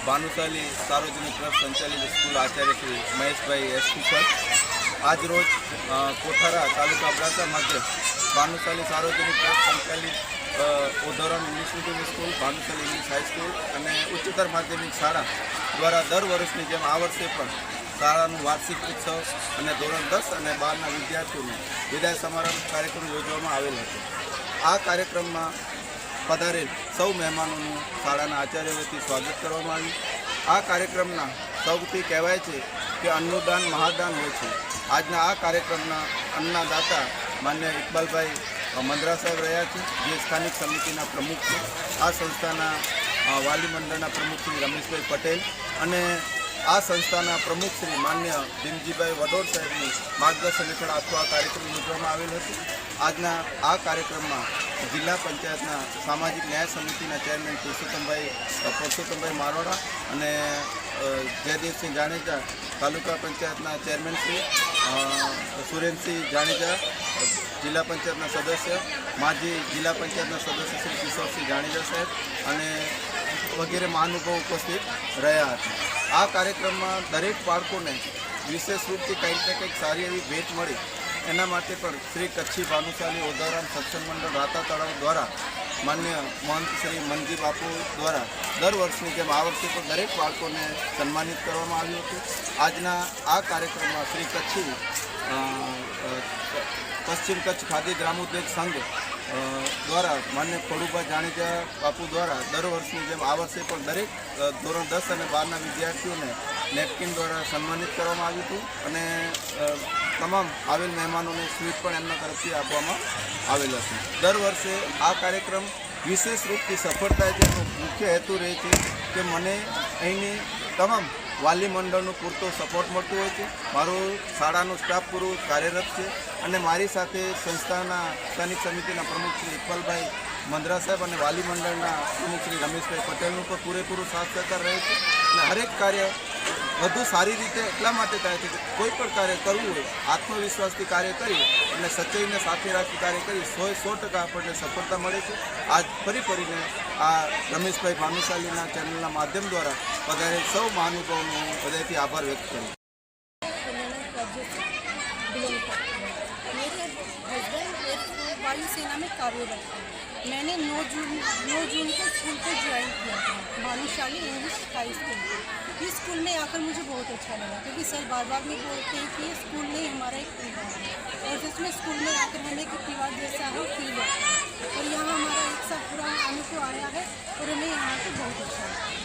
भानुशाली सार्वजनिक ट्रस्ट संचालित स्कूल आचार्य श्री महेश भाई एसपी सर आज रोज कोठारा तालुका अबડાસા मध्य भानुशाली सार्वजनिक ट्रस्ट संचालित ओधोरण English medium school Bhanushali English high school और उच्चतर माध्यमिक शाळा द्वारा दर वर्षनी जेम आ वर्षे पण शाळाનું વાર્ષિક ઉત્સવ અને ધોરણ 10 અને 12ના વિદ્યાર્થીઓનો વિદાય સમારંભ કાર્યક્રમ યોજવામાં આવેલ હતો। આ કાર્યક્રમમાં પધારેલ સૌ મહેમાનોનું શાળાના આચાર્ય વતી સ્વાગત કરવામાં આવ્યું। આ કાર્યક્રમના સૌથી કહેવાય છે કે અન્નદાન મહાદાન હોય છે। આજના આ કાર્યક્રમના અન્નના દાતા માન્ય ઇકબાલભાઈ મંદ્રા સાહેબ રહ્યા છે, જે સ્થાનિક સમિતિના પ્રમુખ છે। આ સંસ્થાના વાલી મંડળના પ્રમુખ શ્રી રમેશભાઈ પટેલ અને આ સંસ્થાના પ્રમુખ શ્રી માન્ય ભીમજીભાઈ વડોળ સાહેબની માર્ગદર્શન હેઠળ આખો આ કાર્યક્રમ યોજવામાં આવેલ હતો। આજના આ કાર્યક્રમમાં જિલ્લા પંચાયતના સામાજિક ન્યાય સમિતિના ચેરમેન પુરુષોત્તમભાઈ મારવાડા અને જયદેવસિંહ જાડેજા, તાલુકા પંચાયતના ચેરમેન શ્રી સુરેન્દ્રસિંહ જાડેજા, જિલ્લા પંચાયતના સદસ્ય માજી જિલ્લા પંચાયતના સદસ્ય શ્રી કિશોરસિંહ જાડેજા સાહેબ અને વગેરે મહાનુભાવો ઉપસ્થિત રહ્યા હતા। આ કાર્યક્રમમાં દરેક બાળકોને વિશેષ રૂપથી કંઈક ને કંઈક સારી એવી ભેટ મળી એના માટે પણ શ્રી કચ્છી ભાનુશાલી ઓધારામ સત્સંગ મંડળ રાતા તળાવ દ્વારા માન્ય મહંત શ્રી મનજી બાપુ દ્વારા દર વર્ષની જેમ આ વર્ષે પણ દરેક બાળકોને સન્માનિત કરવામાં આવ્યું હતું। આજના આ કાર્યક્રમમાં શ્રી કચ્છી પશ્ચિમ કચ્છ ખાદી ગ્રામોદ્યોગ સંઘ દ્વારા માન્ય ખોડુભા જાડેજા બાપુ દ્વારા દર વર્ષની જેમ આ વર્ષે પણ દરેક ધોરણ 10 અને 12ના વિદ્યાર્થીઓને નેપકિન દ્વારા સન્માનિત કરવામાં આવ્યું હતું અને તમામ આવેલ મહેમાનોને સ્વીટ પણ એમના તરફથી આપવામાં આવેલ હતી। દર વર્ષે આ કાર્યક્રમ વિશેષ રૂપથી સફળ થાય છે। એનો મુખ્ય હેતુ રહે છે કે મને અહીંની તમામ વાલી મંડળનો પૂરતો સપોર્ટ મળતો હોય છે। મારો શાળાનો સ્ટાફ પૂરો કાર્યરત છે અને મારી સાથે સંસ્થાના સ્થાનિક સમિતિના પ્રમુખ શ્રી ઇકબાલભાઈ મંદ્રા સાહેબ અને વાલી મંડળના પ્રમુખ શ્રી રમેશભાઈ પટેલનું પણ પૂરેપૂરું સાથ સહકાર રહે છે અને હરેક કાર્ય વધુ સારી રીતે એટલા માટે થાય છે કે કોઈ પણ કાર્ય કરવું હોય આત્મવિશ્વાસથી કાર્ય કરી અને સચ્ચાઈને સાથે રાખી કાર્ય કરી 100% આપણને સફળતા મળે છે। આજ ફરીને આ રમેશભાઈ ભાનુશાલીના ચેનલના માધ્યમ દ્વારા પધારે સૌ મહાનુભાવોનો હું હૃદયથી આભાર વ્યક્ત કરું। मेरे हस्बैंड वायुसेना में कार्यरत है। मैंने 9 जून को स्कूल को ज्वाइन किया था, भानुशाली इंग्लिश हाई स्कूल को। इस स्कूल में आकर मुझे बहुत अच्छा लगा क्योंकि सर बार बार में बोलते हैं कि ये स्कूल नहीं हमारा एक परिवार है और जिसमें स्कूल में आकर हमें एक परिवार जैसा हम फील होता है और यहाँ हमारा एक साथ पूरा आने को आया है और हमें यहाँ पर बहुत अच्छा है।